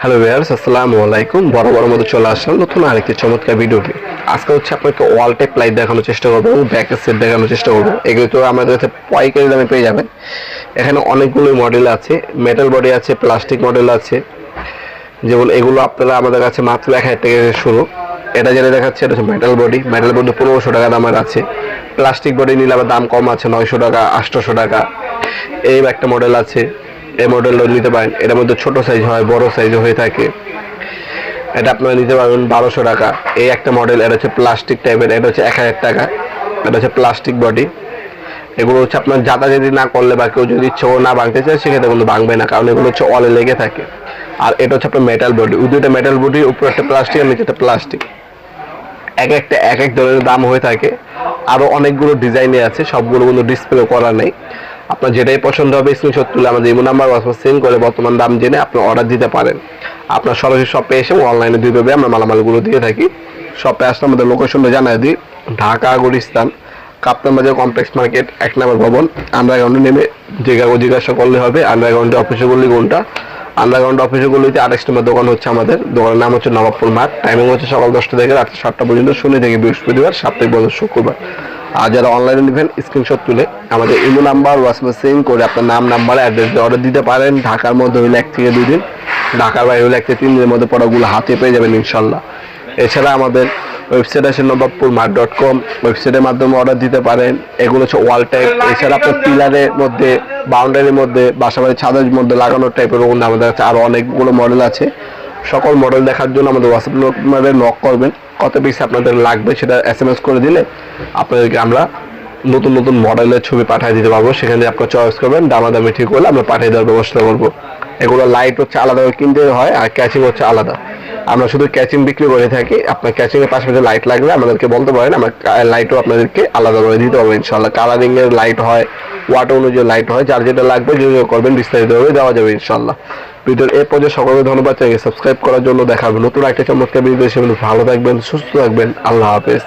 Hello viewers, আসসালামু আলাইকুম। বড় মতো চলে আসলাম নতুন আরেকটি চমৎকার ভিডিও নিয়ে। আজকে আপনাকে ওয়াল টাইপ লাইট দেখানোর চেষ্টা করবো এবং ব্যাকের সেট দেখানোর চেষ্টা করবো। এগুলো তো আমাদের কাছে পাইকারি দামে পেয়ে যাবেন। এখানে অনেকগুলো মডেল আছে, মেটাল বডি আছে, প্লাস্টিক মডেল আছে। যেমন এগুলো আপনারা আমাদের কাছে মাত্র 1000 টাকা থেকে শুরু। এটা যেটা দেখাচ্ছে এটা হচ্ছে মেটাল বডি 1500 টাকা দামের আছে। প্লাস্টিক বডি নিলে আবার দাম কম আছে, 900 টাকা, 800 টাকা। এই একটা মডেল আছে, এই মডেলটা নিতে পারেন। এটার মধ্যে ছোট সাইজ হয়, বড় সাইজ হয়ে থাকে। এটা আপনারা নিতে পারবেন 1200 টাকা। এই একটা মডেল, এটা হচ্ছে প্লাস্টিক টাইপের, এটা হচ্ছে 1000 টাকা। এটা হচ্ছে প্লাস্টিক বডি। এগুলো হচ্ছে আপনার যদি না করলে বা কেউ যদি ইচ্ছে না ভাঙতে চায় সেক্ষেত্রে কিন্তু ভাঙবে না, কারণ এগুলো হচ্ছে অলে লেগে থাকে। আর এটা হচ্ছে আপনার মেটাল বডি, দুইটা মেটাল বডি, উপরে একটা প্লাস্টিক আর নিচে একটা প্লাস্টিক। এক এক ধরনের দাম হয়ে থাকে। আরো অনেকগুলো ডিজাইনে আছে, সবগুলো কিন্তু ডিসপ্লে করা নেই। আপনার যেটাই পছন্দ হবে স্ক্রিনশট তুলে আমাদের ইমো নাম্বার হোয়াটসঅ্যাপ সেন্ড করে বর্তমান দাম জেনে আপনি অর্ডার দিতে পারেন। আপনার সরাসরি শপে এসে অনলাইনে দিতে আমরা মালামালগুলো দিয়ে থাকি। শপে আসলে আমাদের লোকেশনটা জানাই দিই, ঢাকা গুলিস্তান কাপ্তান বাজার কমপ্লেক্স মার্কেট 1 নম্বর ভবন। আন্ডারগ্রাউন্ডে নেমে জিজ্ঞাসা করলে হবে আন্ডারগ্রাউন্ডে অফিসে বললি কোনটা। আন্ডারগ্রাউন্ড অফিসে গুলিতে 28 নম্বর দোকান হচ্ছে আমাদের। দোকানের নাম হচ্ছে নবাবপুর মাঠ। টাইমিং হচ্ছে সকাল 10টা থেকে রাত 7টা পর্যন্ত, শনি থেকে বৃহস্পতিবার, সাপ্তাহিক বন্ধ শুক্রবার। আর যারা অনলাইনে নেবেন স্ক্রিনশট তুলে আমাদের ইমো নাম্বার হোয়াটসঅ্যাপে সেন্ড করে আপনার নাম, নাম্বার, অ্যাড্রেস দিয়ে অর্ডার দিতে পারেন। ঢাকার মধ্যে হলে 1 থেকে 2 দিন, ঢাকার বাইরে হলে 1 থেকে 3 দিনের মধ্যে প্রোডাক্টগুলো হাতে পেয়ে যাবেন ইনশাল্লাহ। এছাড়া আমাদের ওয়েবসাইট আছে নবাবপুরমার্ট.com, ওয়েবসাইটের মাধ্যমে অর্ডার দিতে পারেন। এগুলো হচ্ছে ওয়াল টাইপ। এছাড়া আপনার পিলারের মধ্যে, বাউন্ডারির মধ্যে, বাসাবাড়ির ছাদের মধ্যে লাগানোর টাইপের আমাদের কাছে আরও অনেকগুলো মডেল আছে। সকল মডেল দেখার জন্য আমাদের হোয়াটসঅ্যাপ নম্বরে নক করবেন। কত পিস আপনাদের লাগবে সেটা SMS করে দিলে আপনাদেরকে আমরা নতুন নতুন মডেলের ছবি পাঠিয়ে দিতে পারবো। সেখানে আপনার চয়েস করবেন, দামাদামি ঠিক হলে আমরা পাঠিয়ে দেওয়ার ব্যবস্থা করবো। এগুলো লাইট হচ্ছে আলাদা কিনতে হয়, আর ক্যাচিং হচ্ছে আলাদা। আমরা শুধু ক্যাচিং বিক্রি করে থাকি। আপনার ক্যাচিং এর পাশাপাশি লাইট লাগলে আমাদেরকে বলতে পারেন, আমরা লাইটও আপনাদেরকে আলাদা করে দিতে পারবো ইনশাল্লাহ। কালারিং এর লাইট হয়, ওয়াট অনুযায়ী লাইট হয়, যার যেটা লাগবে যোগাযোগ করবেন, বিস্তারিতভাবে দেওয়া যাবে ইনশাল্লাহ। ভিডিওর এই পর্যায়ে সকলকে ধন্যবাদ, চ্যানেলকে সাবস্ক্রাইব করার জন্য। দেখা হবে নতুন একটা চমৎকার ভিডিও। ভালো থাকবেন, সুস্থ থাকবেন, আল্লাহ হাফেজ।